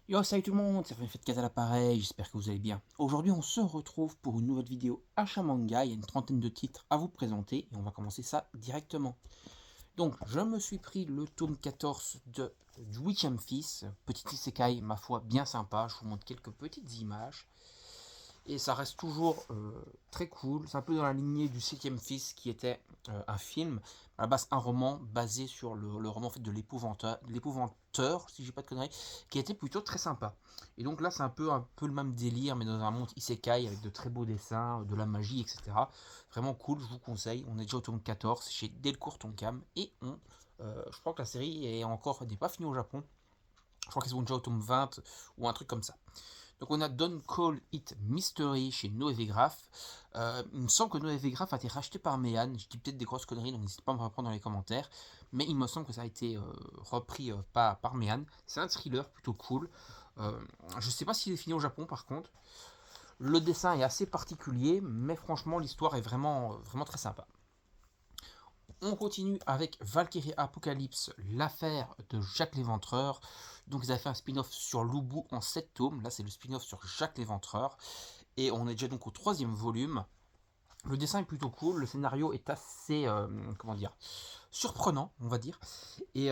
Yo, salut tout le monde, ça fait une fête 4 à l'appareil, j'espère que vous allez bien. Aujourd'hui, on se retrouve pour une nouvelle vidéo achat manga. Il y a une trentaine de titres à vous présenter et on va commencer ça directement. Donc, je me suis pris le tome 14 du 8ème fils, petit isekai, ma foi, bien sympa. Je vous montre quelques petites images. Et ça reste toujours très cool. C'est un peu dans la lignée du 7ème fils qui était un film, à la base un roman basé sur le roman en fait, de l'épouvanteur, si j'ai pas de conneries, qui était plutôt très sympa. Et donc là c'est un peu le même délire, mais dans un monde isekai avec de très beaux dessins, de la magie, etc. Vraiment cool, je vous conseille. On est déjà au tome 14 chez Delcourt Tonkam et je crois que la série n'est pas finie au Japon. Je crois qu'ils sont déjà au tome 20 ou un truc comme ça. Donc on a Don't Call It Mystery chez Noévégraphe. Il me semble que Noévégraphe a été racheté par Mehan. Je dis peut-être des grosses conneries, donc n'hésitez pas à me reprendre dans les commentaires. Mais il me semble que ça a été repris par Mehan. C'est un thriller plutôt cool. Euh, je ne sais pas s'il est fini au Japon par contre. Le dessin est assez particulier, mais franchement l'histoire est vraiment très sympa. On continue avec Valkyrie Apocalypse, l'affaire de Jacques l'Éventreur. Donc ils avaient fait un spin-off sur Lubu en 7 tomes. Là c'est le spin-off sur Jacques l'Éventreur. Et on est déjà donc au troisième volume. Le dessin est plutôt cool, le scénario est assez, comment dire, surprenant, on va dire. Et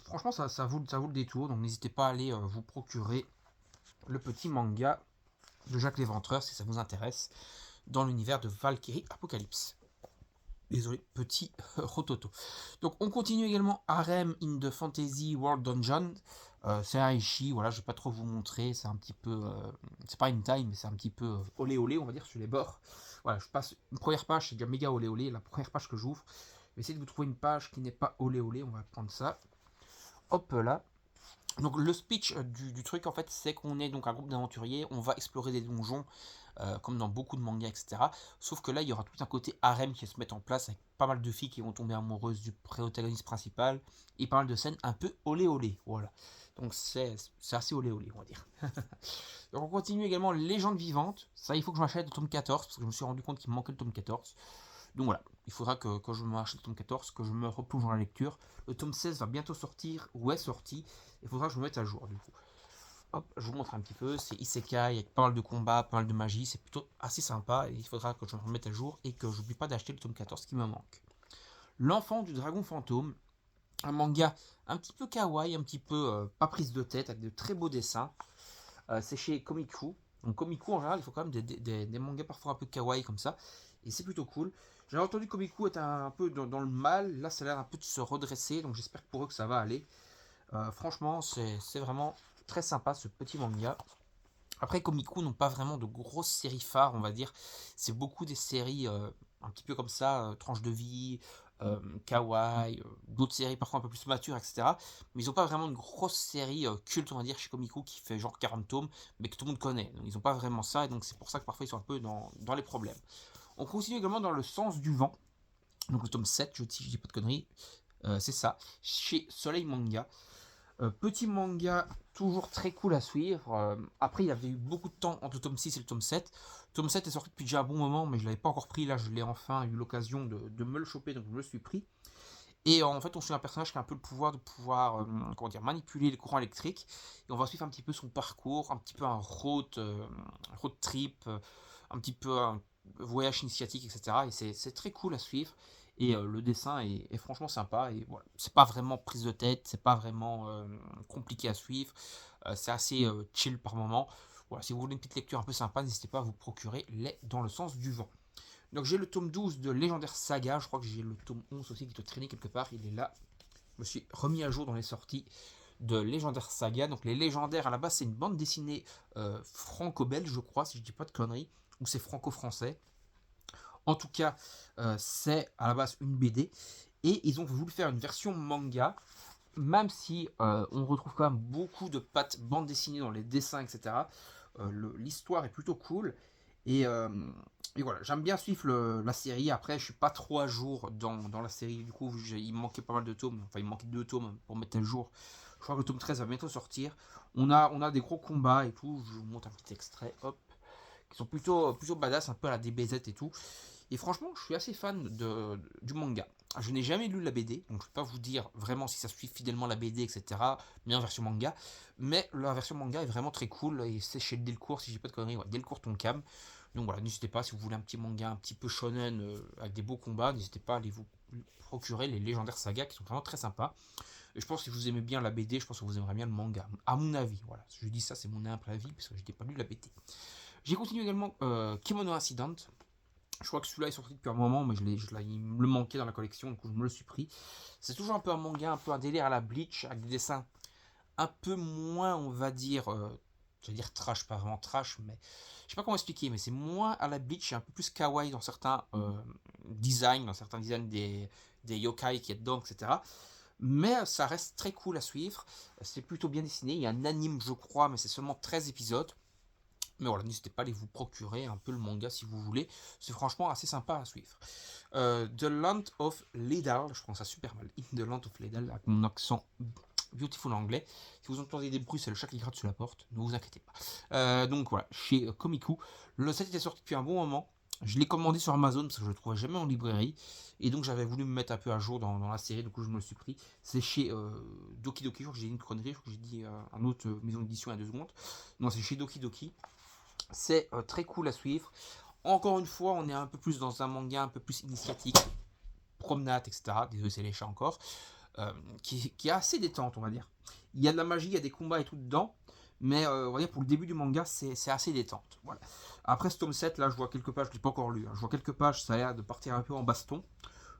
franchement, ça vaut le détour, donc n'hésitez pas à aller vous procurer le petit manga de Jacques l'Éventreur si ça vous intéresse, dans l'univers de Valkyrie Apocalypse. Désolé, petit rototo. Donc on continue également Harem in the Fantasy World Dungeon. C'est un Aishi, voilà, je vais pas trop vous montrer, c'est un petit peu, c'est pas une taille, mais c'est un petit peu olé olé, on va dire, sur les bords. Voilà, je passe une première page, c'est déjà méga olé olé, la première page que j'ouvre. Je vais essayer de vous trouver une page qui n'est pas olé olé, on va prendre ça. Hop là. Donc le speech du truc en fait c'est qu'on est donc un groupe d'aventuriers, on va explorer des donjons comme dans beaucoup de mangas etc. Sauf que là il y aura tout un côté harem qui va se mettre en place avec pas mal de filles qui vont tomber amoureuses du protagoniste principal et pas mal de scènes un peu olé olé. Voilà. Donc c'est assez olé olé on va dire. Donc on continue également Légende vivante. Ça il faut que je m'achète le tome 14 parce que je me suis rendu compte qu'il me manquait le tome 14. Donc voilà, il faudra que quand je m'achète le tome 14, que je me replonge dans la lecture. Le tome 16 va bientôt sortir, ou est sorti. Il faudra que je me mette à jour du coup. Hop, je vous montre un petit peu. C'est Isekai, avec pas mal de combats, pas mal de magie. C'est plutôt assez sympa. Et il faudra que je me remette à jour et que j'oublie pas d'acheter le tome 14 qui me manque. L'enfant du dragon fantôme. Un manga un petit peu kawaii, un petit peu pas prise de tête, avec de très beaux dessins. C'est chez Komiku. Donc Komiku en général, il faut quand même des mangas parfois un peu kawaii comme ça. Et c'est plutôt cool. J'ai entendu Komiku être un peu dans le mal. Là, ça a l'air un peu de se redresser. Donc j'espère pour eux que ça va aller. Franchement, c'est vraiment très sympa ce petit manga. Après, Komiku n'ont pas vraiment de grosses séries phares, on va dire. C'est beaucoup des séries un petit peu comme ça, tranches de vie, kawaii, d'autres séries parfois un peu plus matures, etc. Mais ils n'ont pas vraiment une grosse série culte, on va dire, chez Komiku qui fait genre 40 tomes, mais que tout le monde connaît. Donc ils n'ont pas vraiment ça, et donc c'est pour ça que parfois ils sont un peu dans les problèmes. On continue également dans le sens du vent. Donc le tome 7, si je dis pas de conneries, c'est ça, chez Soleil Manga. Petit manga toujours très cool à suivre. Après, il y avait eu beaucoup de temps entre le tome 6 et le tome 7. Le tome 7 est sorti depuis déjà un bon moment, mais je ne l'avais pas encore pris. Là, je l'ai enfin eu l'occasion de me le choper, donc je me le suis pris. Et en fait, on suit un personnage qui a un peu le pouvoir de pouvoir comment dire, manipuler les courants électriques. Et on va suivre un petit peu son parcours, un petit peu un road trip, un petit peu un voyage initiatique, etc. Et c'est très cool à suivre. Et le dessin est franchement sympa. Et voilà, c'est pas vraiment prise de tête, c'est pas vraiment compliqué à suivre. C'est assez chill par moment. Voilà, si vous voulez une petite lecture un peu sympa, n'hésitez pas à vous procurer Les dans le sens du vent. Donc j'ai le tome 12 de Légendaire Saga, je crois que j'ai le tome 11 aussi qui doit traîner quelque part, il est là. Je me suis remis à jour dans les sorties de Légendaire Saga. Donc les légendaires à la base c'est une bande dessinée franco-belge je crois, si je dis pas de conneries, ou c'est franco-français. En tout cas, c'est à la base une BD. Et ils ont voulu faire une version manga, même si on retrouve quand même beaucoup de pattes bande dessinée dans les dessins, etc. L'histoire est plutôt cool. Et, euh, et voilà, j'aime bien suivre la série. Après, je suis pas trop à jour dans la série. Du coup, il me manquait pas mal de tomes. Enfin, il me manquait 2 tomes pour mettre à jour. Je crois que le tome 13 va bientôt sortir. On a des gros combats et tout. Je vous montre un petit extrait. Hop. Qui sont plutôt badass, un peu à la DBZ et tout. Et franchement, je suis assez fan du manga. Je n'ai jamais lu la BD, donc je ne peux pas vous dire vraiment si ça suit fidèlement la BD, etc. Mais en version manga. Mais la version manga est vraiment très cool, et c'est chez Delcourt, si j'ai pas de conneries, ouais, Delcourt Tonkam. Donc voilà, n'hésitez pas, si vous voulez un petit manga un petit peu shonen avec des beaux combats, n'hésitez pas à aller vous procurer les légendaires sagas qui sont vraiment très sympas. Et je pense que si vous aimez bien la BD, je pense que vous aimerez bien le manga, à mon avis. Voilà, je dis ça, c'est mon humble avis, parce que je n'ai pas lu la BD. J'ai continué également Kimono Incident. Je crois que celui-là est sorti depuis un moment, mais il me manquait dans la collection, donc je me le suis pris. C'est toujours un peu un manga, un peu un délire à la Bleach, avec des dessins un peu moins, on va dire, je vais dire trash, pas vraiment trash, mais je sais pas comment expliquer, mais c'est moins à la Bleach, et un peu plus kawaii dans certains designs, des yokai qui est dedans, etc. Mais ça reste très cool à suivre, c'est plutôt bien dessiné, il y a un anime je crois, mais c'est seulement 13 épisodes. Mais voilà, n'hésitez pas à aller vous procurer un peu le manga si vous voulez. C'est franchement assez sympa à suivre. The Land of Ledal, je prends ça super mal. In the Land of Ledal, avec mon accent beautiful anglais. Si vous entendez des bruits, c'est le chat qui gratte sur la porte. Ne vous inquiétez pas. Donc voilà, chez Komiku. Le set était sorti depuis un bon moment. Je l'ai commandé sur Amazon parce que je le trouvais jamais en librairie. Et donc j'avais voulu me mettre un peu à jour dans la série. Du coup, je me le suis pris. C'est chez Doki Doki. Je crois que j'ai dit une connerie. Je crois que j'ai dit un autre maison d'édition il y a 2 secondes. Non, c'est chez Doki Doki. C'est très cool à suivre. Encore une fois, on est un peu plus dans un manga un peu plus initiatique, promenade, etc. Désolé, c'est les chats encore. Qui est assez détente, on va dire. Il y a de la magie, il y a des combats et tout dedans. Mais on va dire pour le début du manga, c'est assez détente. Voilà. Après ce tome 7, là, je vois quelques pages, je ne l'ai pas encore lu. Hein. Je vois quelques pages, ça a l'air de partir un peu en baston.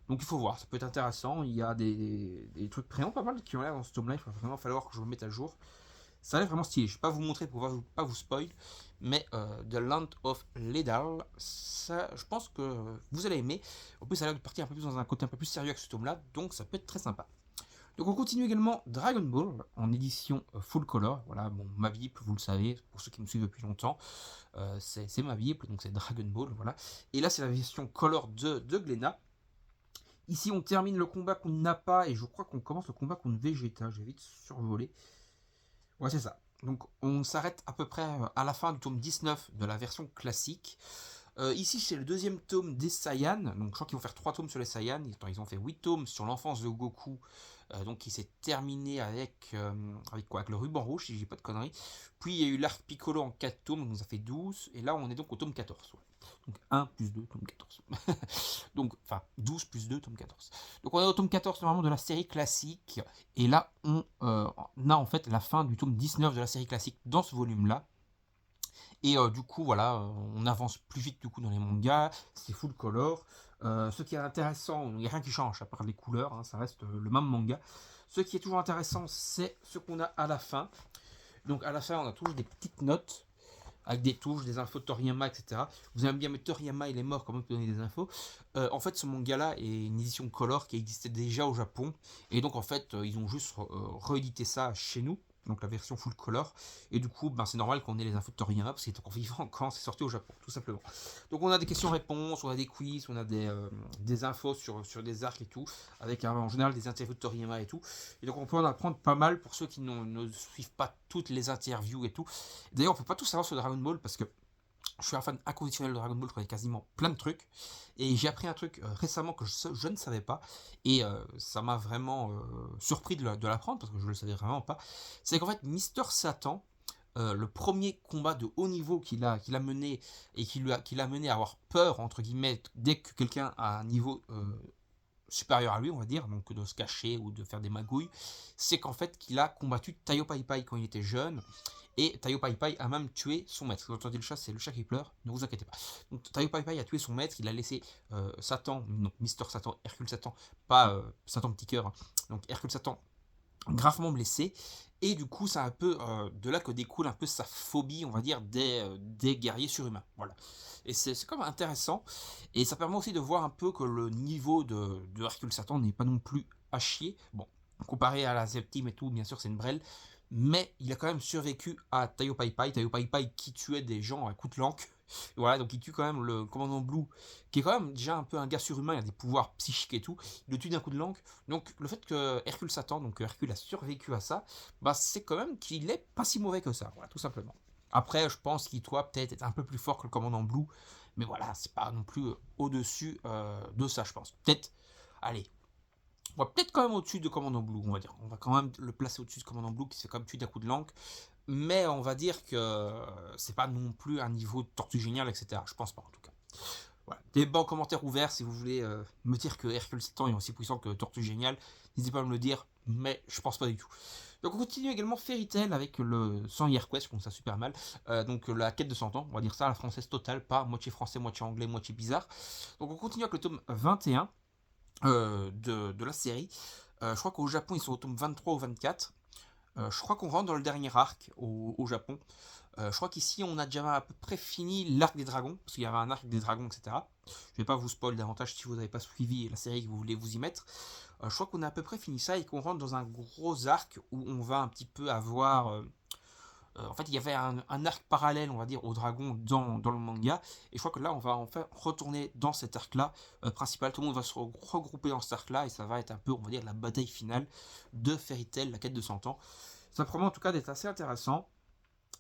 Donc il faut voir, ça peut être intéressant. Il y a des trucs vraiment pas mal qui ont l'air dans ce tome-là. Il va vraiment falloir que je me mette à jour. Ça a l'air vraiment stylé. Je ne vais pas vous montrer pour pas vous spoil, mais The Land of Ledal, ça, je pense que vous allez aimer. En plus, ça a l'air de partir un peu plus dans un côté un peu plus sérieux avec ce tome-là, donc ça peut être très sympa. Donc on continue également Dragon Ball en édition full color. Voilà, bon, ma Bible, vous le savez, pour ceux qui me suivent depuis longtemps, c'est ma Bible, donc c'est Dragon Ball, voilà. Et là, c'est la version color de Glénat. Ici, on termine le combat qu'on n'a pas, et je crois qu'on commence le combat contre Vegeta. Je vais vite survoler. Ouais, c'est ça. Donc on s'arrête à peu près à la fin du tome 19 de la version classique. Ici c'est le deuxième tome des Saiyans, donc je crois qu'ils vont faire 3 tomes sur les Saiyans, ils ont fait 8 tomes sur l'enfance de Goku, donc qui s'est terminé avec quoi, avec le ruban rouge si j'ai pas de conneries. Puis il y a eu l'arc Piccolo en 4 tomes, donc ça fait 12, et là on est donc au tome 14. Ouais. Donc 1 plus 2, tome 14. Donc, enfin 12 plus 2, tome 14. Donc on est au tome 14 normalement de la série classique, et là on a en fait la fin du tome 19 de la série classique dans ce volume là. Et du coup, voilà, on avance plus vite du coup dans les mangas, c'est full color. Ce qui est intéressant, il n'y a rien qui change à part les couleurs, hein, ça reste le même manga. Ce qui est toujours intéressant, c'est ce qu'on a à la fin. Donc à la fin, on a toujours des petites notes avec des touches, des infos de Toriyama, etc. Vous aimez bien, mais Toriyama, il est mort, comment il peut donner des infos. En fait, ce manga-là est une édition color qui existait déjà au Japon. Et donc, en fait, ils ont juste réédité ça chez nous. Donc la version full color, et du coup ben, c'est normal qu'on ait les infos de Toriyama parce qu'il est encore vivant quand c'est sorti au Japon, tout simplement. Donc on a des questions-réponses, on a des quiz, on a des infos sur des arcs et tout, avec en général des interviews de Toriyama et tout. Et donc on peut en apprendre pas mal pour ceux qui ne suivent pas toutes les interviews et tout. D'ailleurs on peut pas tout savoir sur Dragon Ball parce que je suis un fan inconditionnel de Dragon Ball, je connais quasiment plein de trucs. Et j'ai appris un truc récemment que je ne savais pas. Et ça m'a vraiment surpris de l'apprendre parce que je ne le savais vraiment pas. C'est qu'en fait, Mister Satan, le premier combat de haut niveau qu'il a mené et qui l'a mené à avoir peur, entre guillemets, dès que quelqu'un a un niveau supérieur à lui, on va dire, donc de se cacher ou de faire des magouilles, c'est qu'en fait qu'il a combattu Taio Pai Pai quand il était jeune. Et Taio Pai Pai a même tué son maître. Vous entendez le chat, c'est le chat qui pleure, ne vous inquiétez pas. Donc Taio Pai Pai a tué son maître, il a laissé Satan, donc Mister Satan, Hercule Satan, pas Satan petit cœur, hein, donc Hercule Satan, gravement blessé. Et du coup, c'est un peu de là que découle un peu sa phobie, on va dire, des guerriers surhumains. Voilà. Et c'est quand même intéressant. Et ça permet aussi de voir un peu que le niveau de Hercule Satan n'est pas non plus à chier. Bon, comparé à la Septime et tout, bien sûr, c'est une brêle. Mais il a quand même survécu à Taio Pai Pai. Taio Pai Pai qui tuait des gens à coups de langue. Voilà, donc il tue quand même le commandant Blue, qui est quand même déjà un peu un gars surhumain, il a des pouvoirs psychiques et tout. Il le tue d'un coup de langue. Donc le fait que Hercule Satan, donc Hercule a survécu à ça, bah c'est quand même qu'il est pas si mauvais que ça, voilà, tout simplement. Après, je pense qu'il doit peut-être être un peu plus fort que le commandant Blue, mais voilà, c'est pas non plus au-dessus de ça, je pense. Peut-être, allez, on va peut-être quand même au-dessus de commandant Blue, on va dire. On va quand même le placer au-dessus de commandant Blue, qui se fait quand même tuer d'un coup de langue, mais on va dire que c'est pas non plus un niveau de Tortue Géniale, etc. Je pense pas, en tout cas. Voilà. Débat en commentaire ouvert si vous voulez me dire que Hercule Titan est aussi puissant que Tortue Géniale. N'hésitez pas à me le dire, mais je pense pas du tout. Donc on continue également Fairy Tail avec le 100 Year Quest, je trouve ça super mal. Donc la quête de 100 ans, on va dire ça à la française totale, pas moitié français, moitié anglais, moitié bizarre. Donc on continue avec le tome 21 de la série. Je crois qu'au Japon ils sont au tome 23 ou 24. Je crois qu'on rentre dans le dernier arc au Japon. Je crois qu'ici on a déjà à peu près fini l'arc des dragons, parce qu'il y avait un arc des dragons, etc. Je vais pas vous spoil davantage si vous n'avez pas suivi la série et que vous voulez vous y mettre. Je crois qu'on a à peu près fini ça et qu'on rentre dans un gros arc où on va un petit peu avoir... en fait, il y avait un arc parallèle, on va dire, au dragon dans le manga. Et je crois que là, on va enfin retourner dans cet arc-là principal. Tout le monde va se regrouper dans cet arc-là et ça va être un peu, on va dire, la bataille finale de Fairy Tail, la quête de 100 ans. Ça promet en tout cas d'être assez intéressant.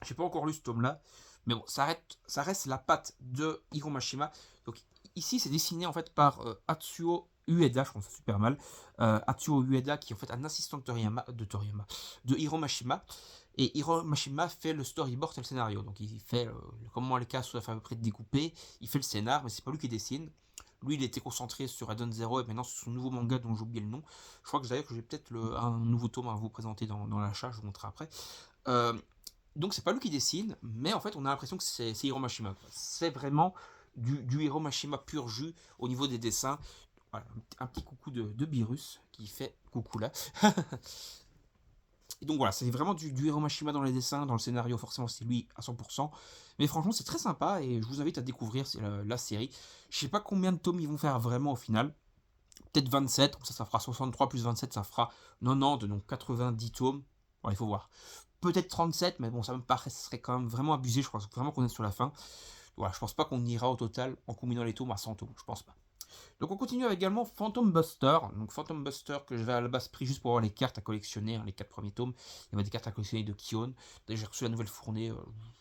J'ai pas encore lu ce tome-là, mais bon, ça reste la patte de Hiro Mashima. Donc ici, c'est dessiné en fait par Atsuo Ueda, je trouve ça super mal. Atsuo Ueda, qui est en fait un assistant de Hiro Mashima. Et Hiro Mashima fait le storyboard et le scénario. Donc il fait comment les cases soient à peu près découpées, il fait le scénar, mais c'est pas lui qui dessine. Lui, il était concentré sur Adon Zero et maintenant sur son nouveau manga dont j'ai oublié le nom. Je crois que d'ailleurs que j'ai peut-être un nouveau tome à vous présenter dans l'achat, je vous montrerai après. Donc c'est pas lui qui dessine, mais en fait on a l'impression que c'est Hiro Mashima. C'est vraiment du Hiro Mashima pur jus au niveau des dessins. Voilà, un petit coucou de Birus qui fait coucou là. Et donc voilà, c'est vraiment du Hiro Mashima dans les dessins, dans le scénario, forcément c'est lui à 100%. Mais franchement c'est très sympa et je vous invite à découvrir la série. Je sais pas combien de tomes ils vont faire vraiment au final. Peut-être 27, ça fera 63 plus 27, ça fera 90, donc 90 tomes. Voilà, il faut voir. Peut-être 37, mais bon, ça me paraîtrait quand même vraiment abusé. Je pense vraiment qu'on est sur la fin. Voilà, je pense pas qu'on ira au total en combinant les tomes à 100 tomes. Je pense pas. Donc on continue avec également Phantom Buster. Donc Phantom Buster que je vais à la base pris juste pour avoir les cartes à collectionner, hein, les 4 premiers tomes. Il y avait des cartes à collectionner de Kion. J'ai reçu la nouvelle fournée.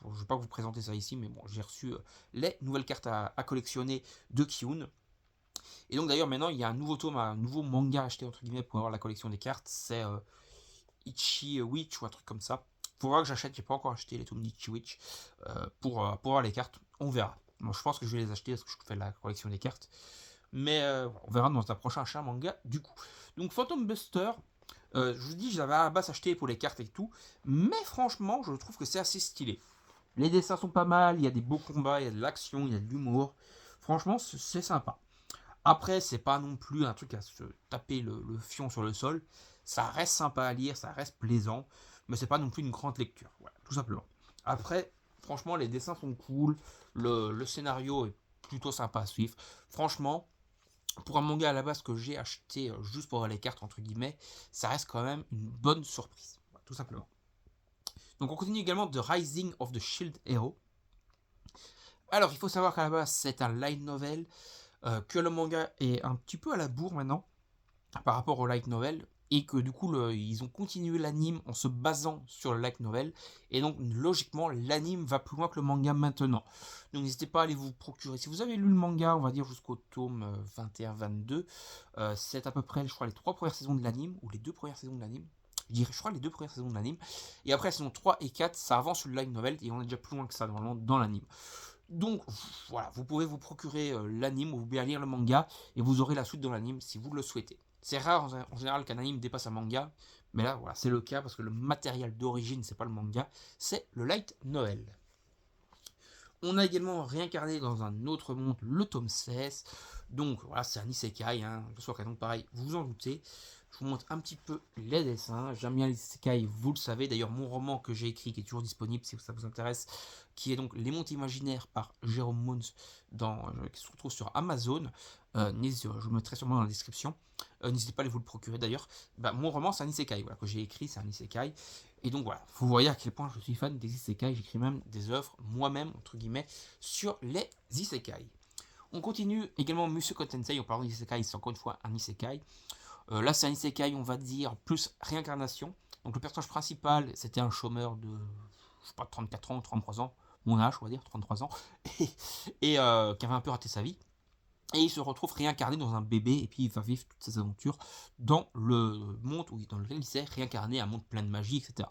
Je ne vais pas vous présenter ça ici, mais bon, j'ai reçu les nouvelles cartes à collectionner de Kion. Et donc d'ailleurs maintenant il y a un nouveau tome, un nouveau manga acheté entre guillemets pour avoir la collection des cartes. C'est Ichi Witch ou un truc comme ça. Faut voir que j'achète, j'ai pas encore acheté les tomes d'Ichi Witch pour avoir les cartes. On verra. Moi je pense que je vais les acheter parce que je fais la collection des cartes. Mais on verra dans un prochain achat manga du coup. Donc Phantom Buster, je vous dis, j'avais à la base acheté pour les cartes et tout. Mais franchement, je trouve que c'est assez stylé. Les dessins sont pas mal, il y a des beaux combats, il y a de l'action, il y a de l'humour. Franchement, c'est sympa. Après, c'est pas non plus un truc à se taper le fion sur le sol. Ça reste sympa à lire, ça reste plaisant, mais c'est pas non plus une grande lecture. Voilà, tout simplement. Après, franchement, les dessins sont cool, le scénario est plutôt sympa à suivre. Franchement, pour un manga à la base que j'ai acheté juste pour avoir les cartes, entre guillemets, ça reste quand même une bonne surprise. Voilà, tout simplement. Donc on continue également de Rising of the Shield Hero. Alors, il faut savoir qu'à la base, c'est un light novel, que le manga est un petit peu à la bourre maintenant par rapport au light novel et que du coup ils ont continué l'anime en se basant sur le light novel et donc logiquement l'anime va plus loin que le manga maintenant. Donc n'hésitez pas à aller vous procurer. Si vous avez lu le manga, on va dire jusqu'au tome 21-22, c'est à peu près je crois les 3 premières saisons de l'anime ou les 2 premières saisons de l'anime. Je crois les 2 premières saisons de l'anime. Et après saison 3 et 4, ça avance sur le light novel et on est déjà plus loin que ça dans l'anime. Donc voilà, vous pouvez vous procurer l'anime ou bien lire le manga et vous aurez la suite dans l'anime si vous le souhaitez. C'est rare en général qu'un anime dépasse un manga, mais là voilà, c'est le cas parce que le matériel d'origine c'est pas le manga, c'est le light novel. On a également réincarné dans un autre monde le tome 16. Donc voilà, c'est un isekai, hein. Donc pareil, vous vous en doutez. Je vous montre un petit peu les dessins. J'aime bien les isekai, vous le savez. D'ailleurs, mon roman que j'ai écrit, qui est toujours disponible si ça vous intéresse, qui est donc Les Mondes Imaginaires par Jérôme Mons, qui se retrouve sur Amazon. Je vous mettrai sûrement dans la description. N'hésitez pas à aller vous le procurer d'ailleurs. Mon roman, c'est un isekai. Voilà, que j'ai écrit, c'est un isekai. Et donc voilà, vous voyez à quel point je suis fan des isekai. J'écris même des œuvres, moi-même, entre guillemets, sur les isekai. On continue également Mushoku Tensei. En parlant d'isekai, c'est encore une fois un isekai. Là, c'est un isekai, on va dire, plus réincarnation. Donc le personnage principal, c'était un chômeur de je sais pas, 34 ans, 33 ans, mon âge, on va dire, 33 ans, et qui avait un peu raté sa vie. Et il se retrouve réincarné dans un bébé, et puis il va vivre toutes ses aventures dans le monde dans lequel il s'est réincarné, un monde plein de magie, etc.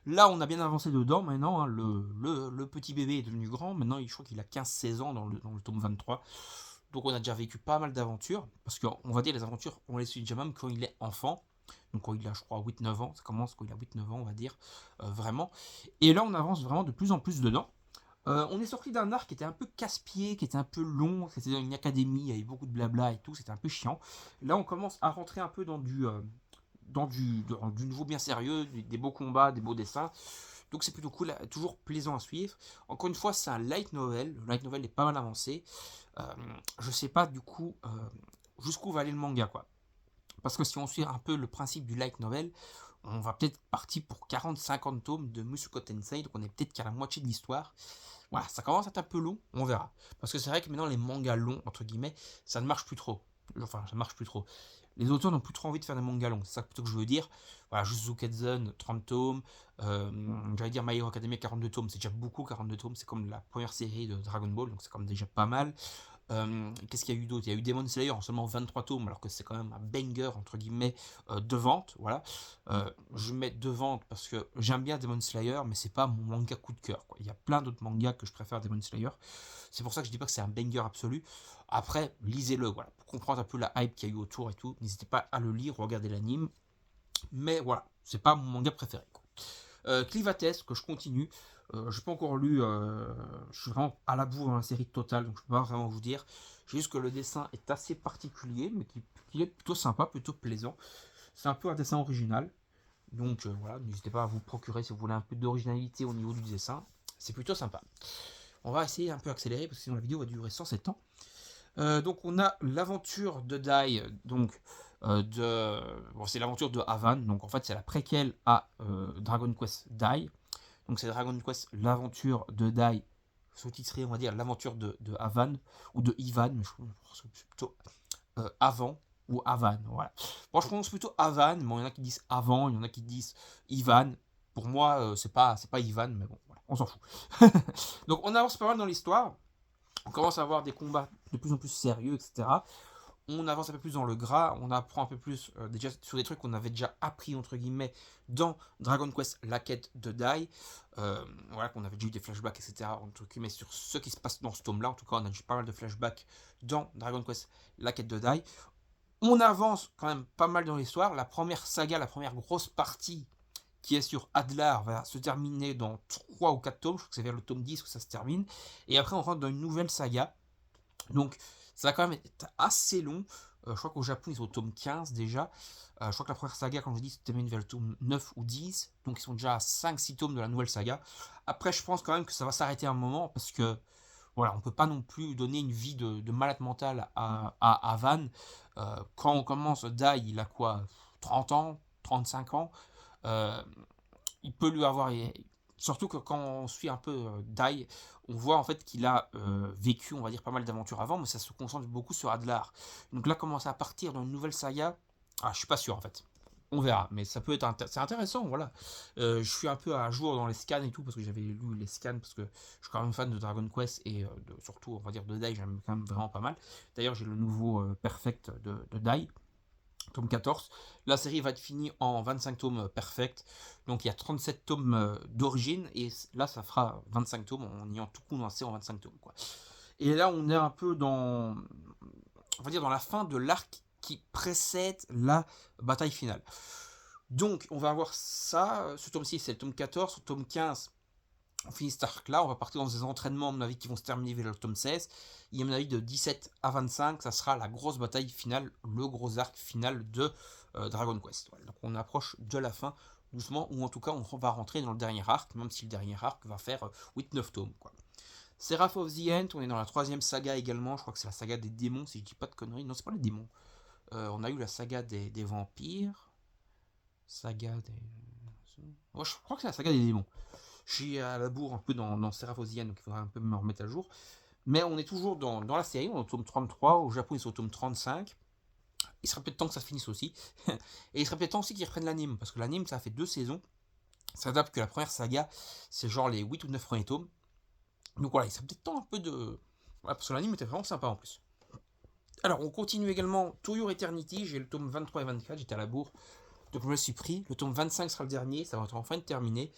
Là, on a bien avancé dedans maintenant, hein, le petit bébé est devenu grand, maintenant je crois qu'il a 15-16 ans dans le tome 23. Donc on a déjà vécu pas mal d'aventures, parce qu'on va dire les aventures, on les suit déjà même quand il est enfant, donc quand il a je crois 8-9 ans, ça commence quand il a 8-9 ans on va dire, vraiment. Et là on avance vraiment de plus en plus dedans. On est sorti d'un arc qui était un peu casse-pied, qui était un peu long, c'était dans une académie, il y avait beaucoup de blabla et tout, c'était un peu chiant. Là on commence à rentrer un peu dans du nouveau bien sérieux, des beaux combats, des beaux dessins. Donc c'est plutôt cool, toujours plaisant à suivre. Encore une fois, c'est un light novel. Le light novel est pas mal avancé. Je sais pas du coup jusqu'où va aller le manga, quoi. Parce que si on suit un peu le principe du light novel, on va peut-être partir pour 40-50 tomes de Mushoku Tensei, donc on est peut-être qu'à la moitié de l'histoire. Voilà, ça commence à être un peu long, on verra. Parce que c'est vrai que maintenant les mangas longs, entre guillemets, ça ne marche plus trop. Enfin, ça marche plus trop. Les auteurs n'ont plus trop envie de faire des mangas longs, c'est ça plutôt que je veux dire. Voilà, Jujutsu Kaisen, 30 tomes, j'allais dire My Hero Academia, 42 tomes, c'est déjà beaucoup, 42 tomes, c'est comme la première série de Dragon Ball, donc c'est quand même déjà pas mal. Qu'est-ce qu'il y a eu d'autre? Il y a eu Demon Slayer en seulement 23 tomes, alors que c'est quand même un banger, entre guillemets, de vente, voilà. Je mets de vente parce que j'aime bien Demon Slayer, mais c'est pas mon manga coup de cœur, quoi. Il y a plein d'autres mangas que je préfère à Demon Slayer. C'est pour ça que je dis pas que c'est un banger absolu. Après, lisez-le, voilà, pour comprendre un peu la hype qu'il y a eu autour et tout. N'hésitez pas à le lire, regarder l'anime. Mais voilà, c'est pas mon manga préféré, quoi. Clivates, que je continue. Je n'ai pas encore lu, je suis vraiment à la bourre dans la série totale, donc je ne peux pas vraiment vous dire. J'ai juste que le dessin est assez particulier, mais qu'il est plutôt sympa, plutôt plaisant. C'est un peu un dessin original, donc voilà, n'hésitez pas à vous procurer si vous voulez un peu d'originalité au niveau du dessin. C'est plutôt sympa. On va essayer un peu accélérer parce que sinon la vidéo va durer 107 ans. Donc on a l'aventure de Dai, donc c'est l'aventure de Havan, donc en fait c'est la préquelle à Dragon Quest Dai. Donc c'est Dragon Quest l'aventure de Dai, sous-titré on va dire l'aventure de Havan, ou de Ivan, mais je pense que c'est plutôt avant, ou Havan, voilà. Moi je prononce plutôt Havan, mais il y en a qui disent avant, il y en a qui disent Ivan. Pour moi c'est pas Ivan, mais bon, voilà, on s'en fout. Donc on avance pas mal dans l'histoire, on commence à avoir des combats de plus en plus sérieux, etc. On avance un peu plus dans le gras, on apprend un peu plus déjà sur des trucs qu'on avait déjà appris entre guillemets dans Dragon Quest la quête de Dai, voilà, qu'on avait déjà eu des flashbacks, etc. entre guillemets sur ce qui se passe dans ce tome là. En tout cas on a déjà pas mal de flashbacks dans Dragon Quest la quête de Dai. On avance quand même pas mal dans l'histoire. La première saga, la première grosse partie qui est sur Adlar va se terminer dans 3 ou 4 tomes, je crois que c'est vers le tome 10 que ça se termine, et après on rentre dans une nouvelle saga. Donc ça va quand même être assez long. Je crois qu'au Japon ils sont au tome 15 déjà. Je crois que la première saga, comme je dis, se termine vers le tome 9 ou 10. Donc ils sont déjà à 5-6 tomes de la nouvelle saga. Après je pense quand même que ça va s'arrêter un moment parce que voilà, on peut pas non plus donner une vie de malade mental à Van. Quand on commence, Dai il a quoi, 30 ans, 35 ans. Euh, il peut lui avoir. Surtout que quand on suit un peu Dai, on voit en fait qu'il a vécu, on va dire, pas mal d'aventures avant, mais ça se concentre beaucoup sur Adlar. Donc là, commencer à partir dans une nouvelle saga, je suis pas sûr en fait. On verra, mais ça peut être c'est intéressant, voilà. Je suis un peu à jour dans les scans et tout, parce que j'avais lu les scans, parce que je suis quand même fan de Dragon Quest, et surtout, on va dire, de Dai, j'aime quand même vraiment pas mal. D'ailleurs, j'ai le nouveau Perfect de Dai, tome 14. La série va être finie en 25 tomes perfect. Donc il y a 37 tomes d'origine, et là ça fera 25 tomes en ayant tout condensé en 25 tomes, quoi. Et là on est un peu dans, on va dire, dans la fin de l'arc qui précède la bataille finale. Donc on va avoir ça, ce tome 6 c'est le tome 14, ce tome 15 on finit cet arc là, on va partir dans des entraînements à mon avis qui vont se terminer vers le tome 16, et à mon avis de 17 à 25 ça sera la grosse bataille finale, le gros arc final de Dragon Quest. Voilà. Donc on approche de la fin doucement, ou en tout cas on va rentrer dans le dernier arc, même si le dernier arc va faire 8-9 tomes, quoi. Seraph of the End, on est dans la troisième saga également, je crois que c'est la saga des démons si je dis pas de conneries, non c'est pas les démons, on a eu la saga des vampires, saga des... Ouais, je crois que c'est la saga des démons. Je suis à la bourre un peu dans Seraph of the End, donc il faudra un peu me remettre à jour. Mais on est toujours dans la série, on est au tome 33, au Japon ils sont au tome 35. Il serait peut-être temps que ça se finisse aussi. Et il serait peut-être temps aussi qu'ils reprennent l'anime, parce que l'anime ça a fait 2 saisons. Ça date que la première saga, c'est genre les 8 ou 9 premiers tomes. Donc voilà, il serait peut-être temps un peu de... Voilà, parce que l'anime était vraiment sympa en plus. Alors, on continue également To Your Eternity, j'ai le tome 23 et 24, j'étais à la bourre, donc je me suis pris. Le tome 25 sera le dernier, ça va être enfin terminé,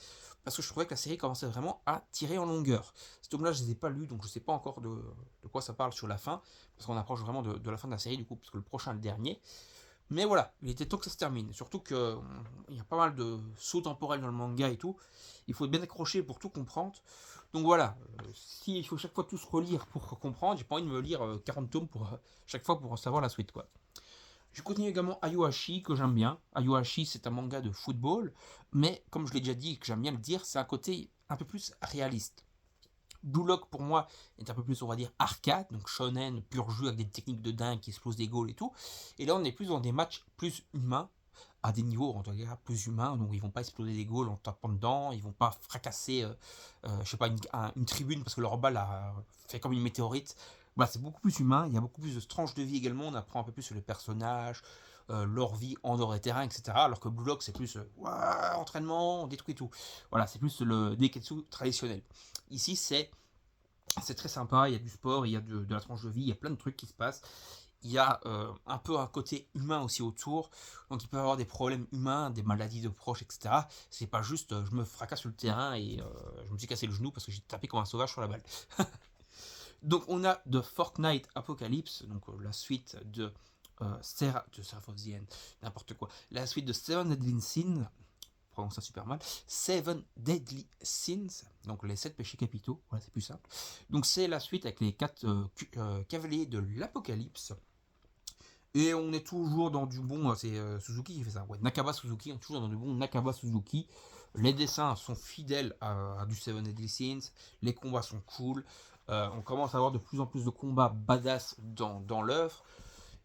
parce que je trouvais que la série commençait vraiment à tirer en longueur. Ce tome-là, je ne les ai pas lus, donc je ne sais pas encore de quoi ça parle sur la fin, parce qu'on approche vraiment de la fin de la série, du coup, parce que le prochain est le dernier. Mais voilà, il était temps que ça se termine. Surtout qu'il y a pas mal de sauts temporels dans le manga et tout. Il faut être bien accroché pour tout comprendre. Donc voilà, si il faut chaque fois tout se relire pour comprendre, j'ai pas envie de me lire 40 tomes pour chaque fois pour savoir la suite, quoi. Je continue également Ayuashi, que j'aime bien. Ayuashi, c'est un manga de football, mais comme je l'ai déjà dit et que j'aime bien le dire, c'est un côté un peu plus réaliste. Blue Lock, pour moi, est un peu plus, on va dire, arcade, donc shonen, pur jeu, avec des techniques de dingue qui explosent des goals et tout. Et là, on est plus dans des matchs plus humains, à des niveaux, en tout cas, plus humains, donc ils vont pas exploser des goals en tapant dedans, ils vont pas fracasser, je sais pas, une tribune, parce que leur balle a fait comme une météorite. Voilà, c'est beaucoup plus humain, il y a beaucoup plus de tranches de vie également, on apprend un peu plus sur les personnages, leur vie en dehors des terrains, etc. Alors que Blue Lock, c'est plus entraînement, on détruit tout. Voilà, c'est plus le Neketsu traditionnel. Ici, c'est très sympa, il y a du sport, il y a de la tranche de vie, il y a plein de trucs qui se passent. Il y a un peu un côté humain aussi autour, donc il peut y avoir des problèmes humains, des maladies de proches, etc. C'est pas juste je me fracasse sur le terrain et je me suis cassé le genou parce que j'ai tapé comme un sauvage sur la balle. Donc on a de Fortnite Apocalypse, donc la suite de Seraph of the End, n'importe quoi, la suite de Seven Deadly Sins, prononce ça super mal, Seven Deadly Sins, donc les 7 péchés capitaux, voilà, c'est plus simple. Donc c'est la suite avec les 4 cavaliers de l'Apocalypse. Et on est toujours dans du bon, c'est Suzuki qui fait ça, ouais, Nakaba Suzuki, on est toujours dans du bon Nakaba Suzuki. Les dessins sont fidèles à du Seven Deadly Sins, les combats sont cool, on commence à avoir de plus en plus de combats badass dans l'œuvre.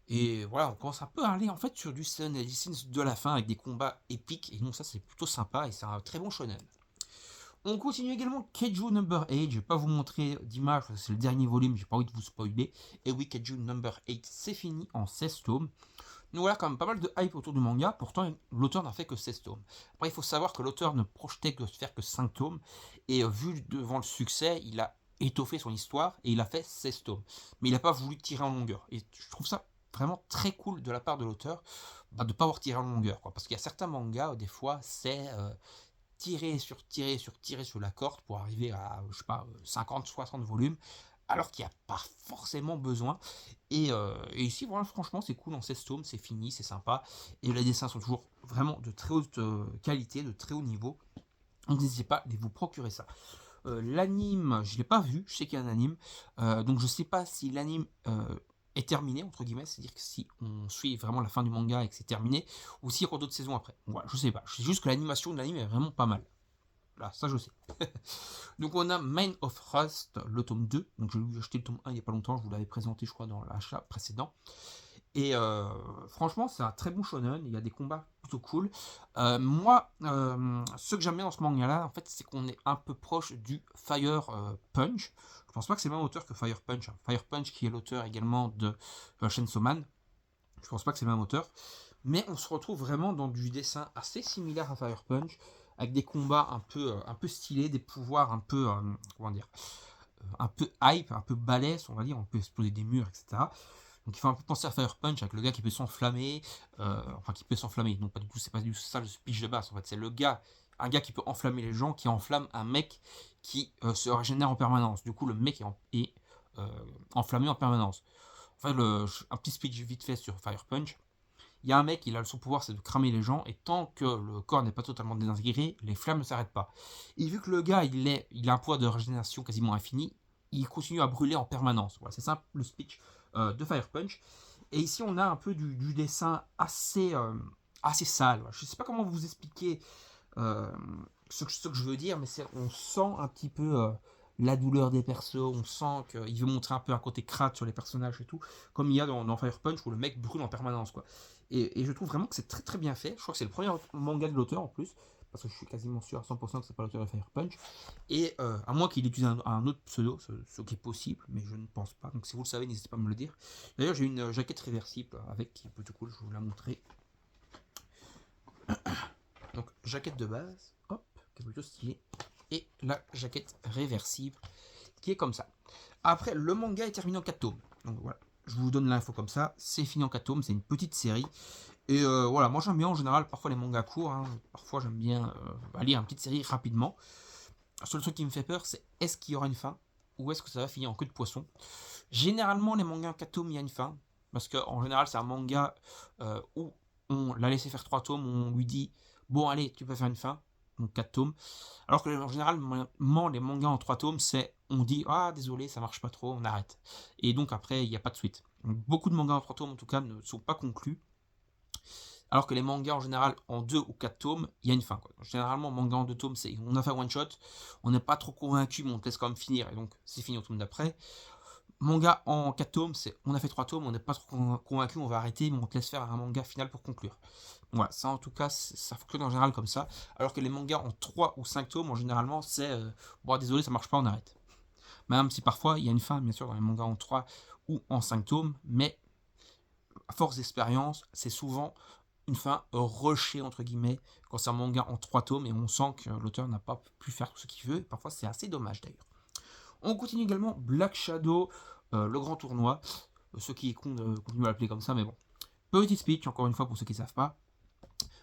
Et voilà, on commence un peu à aller en fait sur du Seven Deadly Sins de la fin avec des combats épiques. Et donc ça c'est plutôt sympa et c'est un très bon shonen. On continue également Keiju Number 8. Je vais pas vous montrer d'image parce que c'est le dernier volume, j'ai pas envie de vous spoiler. Et oui, Keiju Number 8 c'est fini en 16 tomes. Donc voilà, quand même pas mal de hype autour du manga. Pourtant, l'auteur n'a fait que 16 tomes. Après, il faut savoir que l'auteur ne projetait que de faire que 5 tomes. Et vu devant le succès, il a étoffé son histoire et il a fait 16 tomes. Mais il n'a pas voulu tirer en longueur. Et je trouve ça vraiment très cool de la part de l'auteur de ne pas avoir tiré en longueur. Parce qu'il y a certains mangas, des fois, c'est tirer sur tirer sur tirer sur la corde pour arriver à, je sais pas, 50, 60 volumes, alors qu'il n'y a pas forcément besoin. Et ici, voilà, franchement, c'est cool en 16 tomes, c'est fini, c'est sympa. Et les dessins sont toujours vraiment de très haute qualité, de très haut niveau. Donc n'hésitez pas à vous procurer ça. L'anime, je ne l'ai pas vu, je sais qu'il y a un anime. Donc je ne sais pas si l'anime est terminé, entre guillemets, c'est-à-dire que si on suit vraiment la fin du manga et que c'est terminé, ou s'il y aura d'autres saisons après. Voilà, je sais pas. Je sais juste que l'animation de l'anime est vraiment pas mal. Là, ça je sais. Donc on a Main of Rust, le tome 2. Donc j'ai acheté le tome 1 il n'y a pas longtemps, je vous l'avais présenté je crois dans l'achat précédent. Et franchement c'est un très bon shonen, il y a des combats plutôt cool. Moi, ce que j'aime bien dans ce manga là, en fait, c'est qu'on est un peu proche du Fire Punch. Je pense pas que c'est le même auteur que Fire Punch. Fire Punch qui est l'auteur également de Chainsaw Man. Je pense pas que c'est le même auteur. Mais on se retrouve vraiment dans du dessin assez similaire à Fire Punch, avec des combats un peu stylés, des pouvoirs un peu, comment dire, un peu hype, un peu balèze, on va dire, on peut exploser des murs, etc. Donc il faut un peu penser à Fire Punch avec le gars qui peut s'enflammer, enfin qui peut s'enflammer, non pas du tout, c'est pas du tout ça le speech de base, en fait c'est le gars, un gars qui peut enflammer les gens, qui enflamme un mec qui se régénère en permanence. Du coup le mec est enflammé en permanence. Enfin un petit speech vite fait sur Fire Punch. Il y a un mec, son pouvoir c'est de cramer les gens, et tant que le corps n'est pas totalement désintégré, les flammes ne s'arrêtent pas. Et vu que le gars il a un pouvoir de régénération quasiment infini, il continue à brûler en permanence. Voilà, c'est ça le speech de Fire Punch. Et ici on a un peu du dessin assez sale. Voilà. Je ne sais pas comment vous expliquer euh, ce que je veux dire, mais on sent un petit peu la douleur des persos, on sent qu'il veut montrer un peu un côté crade sur les personnages et tout, comme il y a dans Fire Punch où le mec brûle en permanence, quoi. Et je trouve vraiment que c'est très très bien fait. Je crois que c'est le premier manga de l'auteur en plus, parce que je suis quasiment sûr à 100% que c'est pas l'auteur de Fire Punch. Et à moins qu'il utilise un autre pseudo, ce qui est possible, mais je ne pense pas. Donc si vous le savez, n'hésitez pas à me le dire. D'ailleurs, j'ai une jaquette réversible avec qui est plutôt cool, je vais vous la montrer. Donc, jaquette de base, hop. qui est plutôt stylé, et la jaquette réversible qui est comme ça. Après, le manga est terminé en 4 tomes. Donc voilà, je vous donne l'info comme ça. C'est fini en 4 tomes, c'est une petite série. Et voilà, moi j'aime bien en général parfois les mangas courts. Hein. Parfois j'aime bien lire une petite série rapidement. Le seul truc qui me fait peur, c'est est-ce qu'il y aura une fin ou est-ce que ça va finir en queue de poisson. Généralement, les mangas en 4 tomes, il y a une fin. Parce qu'en général, c'est un manga où on l'a laissé faire 3 tomes, on lui dit bon, allez, tu peux faire une fin. Donc 4 tomes. Alors que en général, les mangas en 3 tomes, c'est on dit ah, désolé, ça marche pas trop, on arrête. Et donc après, il n'y a pas de suite. Donc, beaucoup de mangas en 3 tomes, en tout cas, ne sont pas conclus. Alors que les mangas en général en 2 ou 4 tomes, il y a une fin. Quoi. Généralement, manga en 2 tomes, c'est on a fait one shot, on n'est pas trop convaincu, mais on te laisse quand même finir, et donc c'est fini au tome d'après. Manga en 4 tomes, c'est on a fait 3 tomes, on n'est pas trop convaincu, on va arrêter, mais on te laisse faire un manga final pour conclure. Voilà, ça en tout cas, ça fonctionne en général comme ça. Alors que les mangas en 3 ou 5 tomes, en généralement, c'est bon, désolé, ça marche pas, on arrête. Même si parfois il y a une fin, bien sûr, dans les mangas en 3 ou en 5 tomes, mais à force d'expérience, c'est souvent une fin rushée entre guillemets quand c'est un manga en 3 tomes et on sent que l'auteur n'a pas pu faire tout ce qu'il veut. Et parfois c'est assez dommage d'ailleurs. On continue également Black Shadow, le grand tournoi. Ceux qui continuent à l'appeler comme ça, mais bon. Petit speech encore une fois pour ceux qui ne savent pas.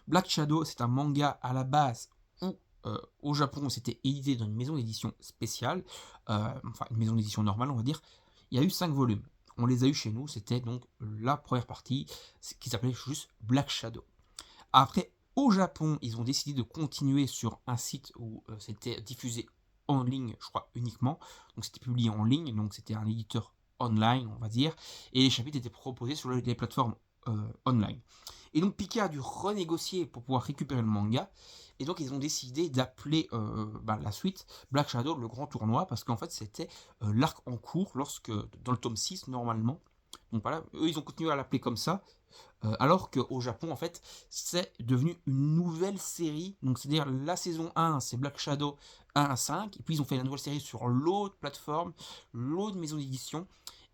Black Shadow, c'est un manga à la base où au Japon c'était édité dans une maison d'édition spéciale, enfin une maison d'édition normale on va dire. Il y a eu 5 volumes. On les a eu chez nous, c'était donc la première partie qui s'appelait juste Black Shadow. Après, au Japon, ils ont décidé de continuer sur un site où c'était diffusé en ligne, je crois, uniquement. Donc c'était publié en ligne, donc c'était un éditeur online, on va dire. Et les chapitres étaient proposés sur les plateformes online. Et donc Pika a dû renégocier pour pouvoir récupérer le manga. Et donc ils ont décidé d'appeler la suite Black Shadow le grand tournoi, parce qu'en fait c'était l'arc en cours, lorsque dans le tome 6 normalement. Donc voilà, eux ils ont continué à l'appeler comme ça. Alors qu'au Japon, en fait, c'est devenu une nouvelle série. Donc, c'est-à-dire la saison 1, c'est Black Shadow 1 à 5. Et puis, ils ont fait la nouvelle série sur l'autre plateforme, l'autre maison d'édition.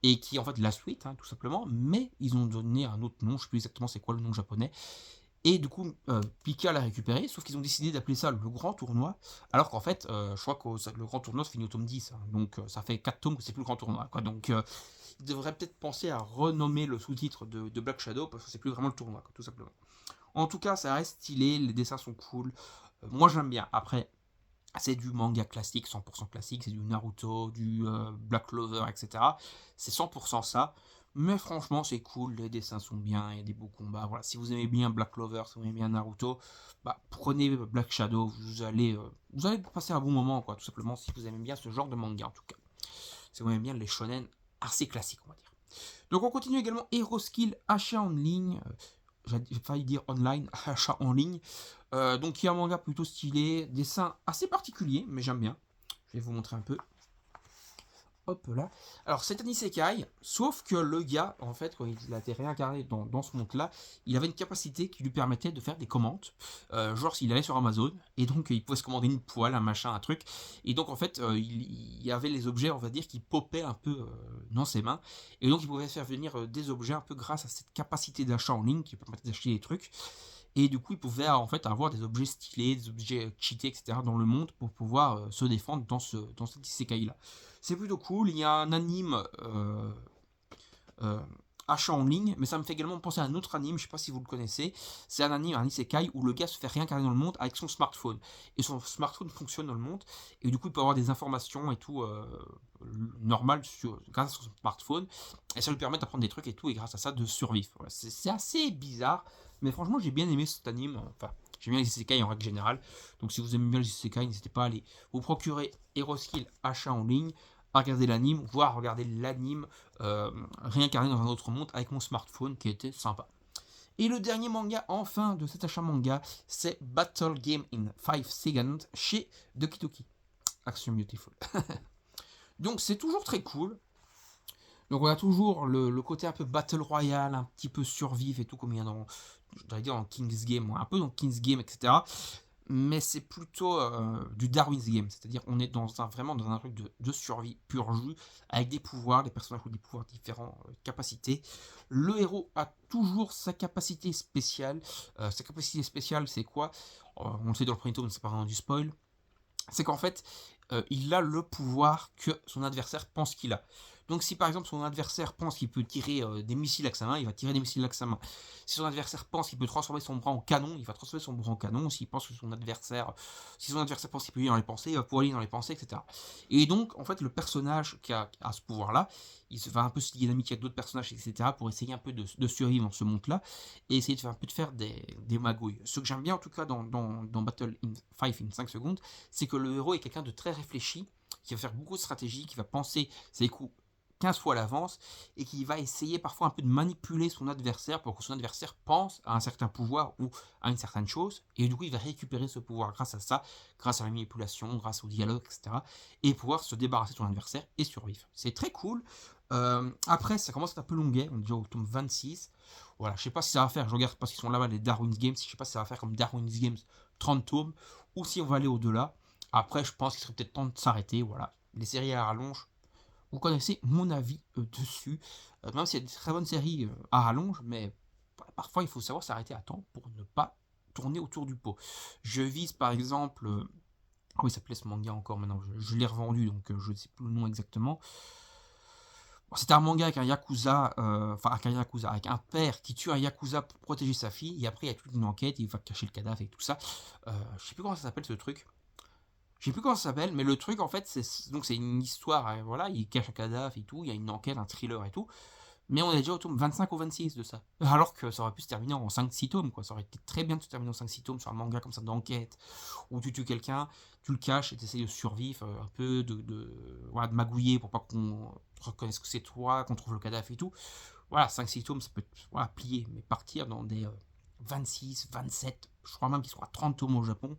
Et qui est en fait la suite, hein, tout simplement. Mais ils ont donné un autre nom. Je ne sais plus exactement c'est quoi le nom japonais. Et du coup, Pika l'a récupéré. Sauf qu'ils ont décidé d'appeler ça le grand tournoi. Alors qu'en fait, je crois que le grand tournoi se finit au tome 10. Hein, donc, ça fait 4 tomes que c'est plus le grand tournoi. Quoi. Donc, il devrait peut-être penser à renommer le sous-titre de Black Shadow parce que c'est plus vraiment le tournoi, quoi, tout simplement. En tout cas, ça reste stylé, les dessins sont cool. Moi, j'aime bien. Après, c'est du manga classique, 100% classique, c'est du Naruto, du Black Clover, etc. C'est 100% ça. Mais franchement, c'est cool, les dessins sont bien, il y a des beaux combats. Voilà, si vous aimez bien Black Clover, si vous aimez bien Naruto, prenez Black Shadow, vous allez passer un bon moment, quoi, tout simplement, si vous aimez bien ce genre de manga, en tout cas. Si vous aimez bien les shonen assez classiques, on va dire. Donc on continue également HeroSkill, achat en ligne. J'ai failli dire online, achat en ligne. Donc il y a un manga plutôt stylé, dessin assez particulier, mais j'aime bien. Je vais vous montrer un peu. Hop là. Alors c'est un isekai, sauf que le gars, en fait, quand il a été réincarné dans ce monde-là, il avait une capacité qui lui permettait de faire des commandes. Genre s'il allait sur Amazon, et donc il pouvait se commander une poêle, un machin, un truc. Et donc en fait, il y avait les objets, on va dire, qui popaient un peu dans ses mains. Et donc il pouvait faire venir des objets un peu grâce à cette capacité d'achat en ligne qui permettait d'acheter des trucs. Et du coup, il pouvait en fait avoir des objets stylés, des objets cheatés, etc. dans le monde pour pouvoir se défendre dans cet isekai-là. C'est plutôt cool. Il y a un anime achat en ligne, mais ça me fait également penser à un autre anime, je sais pas si vous le connaissez. C'est un anime, un isekai, où le gars se fait réincarner dans le monde avec son smartphone. Et son smartphone fonctionne dans le monde, et du coup, il peut avoir des informations et tout normales grâce à son smartphone. Et ça lui permet d'apprendre des trucs et tout, et grâce à ça, de survivre. Voilà, c'est assez bizarre. Mais franchement, j'ai bien aimé cet anime. Enfin, j'aime bien les isekai en règle générale. Donc si vous aimez bien les isekai, n'hésitez pas à aller vous procurer HeroSkill achat en ligne, à regarder l'anime, voire regarder l'anime réincarné dans un autre monde avec mon smartphone qui était sympa. Et le dernier manga, enfin, de cet achat manga, c'est Battle Game in 5 Seconds chez Doki Doki. Action Beautiful. Donc c'est toujours très cool. Donc on a toujours le côté un peu Battle Royale, un petit peu survivre et tout, comme il y a dans King's Game, un peu dans King's Game, etc. Mais c'est plutôt du Darwin's Game, c'est-à-dire on est vraiment dans un truc de survie pur jus, avec des pouvoirs, les personnages ont des pouvoirs différents, capacités. Le héros a toujours sa capacité spéciale. Sa capacité spéciale, c'est quoi? On le sait dans le premier tome, c'est pas vraiment du spoil. c'est qu'en fait, il a le pouvoir que son adversaire pense qu'il a. Donc si par exemple son adversaire pense qu'il peut tirer des missiles avec sa main, il va tirer des missiles avec sa main. Si son adversaire pense qu'il peut transformer son bras en canon, il va transformer son bras en canon. Si son adversaire pense qu'il peut lire dans les pensées, il va pouvoir lire dans les pensées, etc. Et donc en fait le personnage qui a ce pouvoir-là, il va un peu se lier d'amitié avec d'autres personnages, etc. pour essayer un peu de survivre dans ce monde-là et essayer de faire un peu de faire des magouilles. Ce que j'aime bien en tout cas dans Battle in 5 secondes, c'est que le héros est quelqu'un de très réfléchi, qui va faire beaucoup de stratégie, qui va penser ses coups 15 fois à l'avance, et qui va essayer parfois un peu de manipuler son adversaire pour que son adversaire pense à un certain pouvoir ou à une certaine chose, et du coup il va récupérer ce pouvoir grâce à ça, grâce à la manipulation, grâce au dialogue, etc. Et pouvoir se débarrasser de son adversaire et survivre. C'est très cool. Après, ça commence à être un peu longuet, on est déjà au tome 26. Voilà, je sais pas si ça va faire, je regarde parce qu'ils sont là-bas les Darwin's Games, je sais pas si ça va faire comme Darwin's Games 30 tomes, ou si on va aller au-delà. Après, je pense qu'il serait peut-être temps de s'arrêter, voilà. Les séries à rallonge, vous connaissez mon avis dessus. Même s'il y a de très bonnes séries à rallonge, mais parfois il faut savoir s'arrêter à temps pour ne pas tourner autour du pot. Je vise par exemple... comment il s'appelait ce manga encore maintenant? Je l'ai revendu, donc je ne sais plus le nom exactement. Bon, c'était un manga avec un yakuza, avec un père qui tue un yakuza pour protéger sa fille, et après il y a toute une enquête, il va cacher le cadavre et tout ça. Je sais plus comment ça s'appelle ce truc. Je sais plus comment ça s'appelle, mais le truc en fait, c'est une histoire, voilà, il cache un cadavre et tout, il y a une enquête, un thriller et tout, mais on est déjà au tome 25 ou 26 de ça. Alors que ça aurait pu se terminer en 5-6 tomes, quoi. Ça aurait été très bien de se terminer en 5-6 tomes sur un manga comme ça d'enquête, où tu tues quelqu'un, tu le caches et tu essayes de survivre, un peu voilà, de magouiller pour pas qu'on reconnaisse que c'est toi, qu'on trouve le cadavre et tout. Voilà, 5-6 tomes, ça peut être voilà, plier, mais partir dans des 26, 27, je crois même qu'il sera 30 tomes au Japon.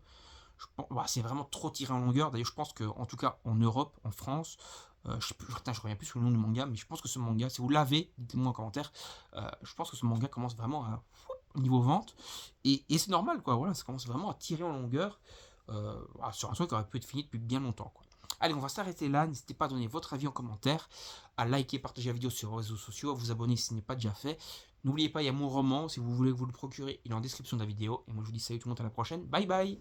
C'est vraiment trop tiré en longueur. D'ailleurs, je pense que, en tout cas en Europe, en France, je reviens plus sur le nom du manga, mais je pense que ce manga, si vous l'avez, dites-moi en commentaire, je pense que ce manga commence vraiment à niveau vente, et c'est normal, quoi. Voilà, ça commence vraiment à tirer en longueur sur un truc qui aurait pu être fini depuis bien longtemps, quoi. Allez, on va s'arrêter là. N'hésitez pas à donner votre avis en commentaire, à liker, partager la vidéo sur les réseaux sociaux, à vous abonner si ce n'est pas déjà fait. N'oubliez pas, il y a mon roman, si vous voulez vous le procurer, il est en description de la vidéo. Et moi, je vous dis salut tout le monde, à la prochaine. Bye bye.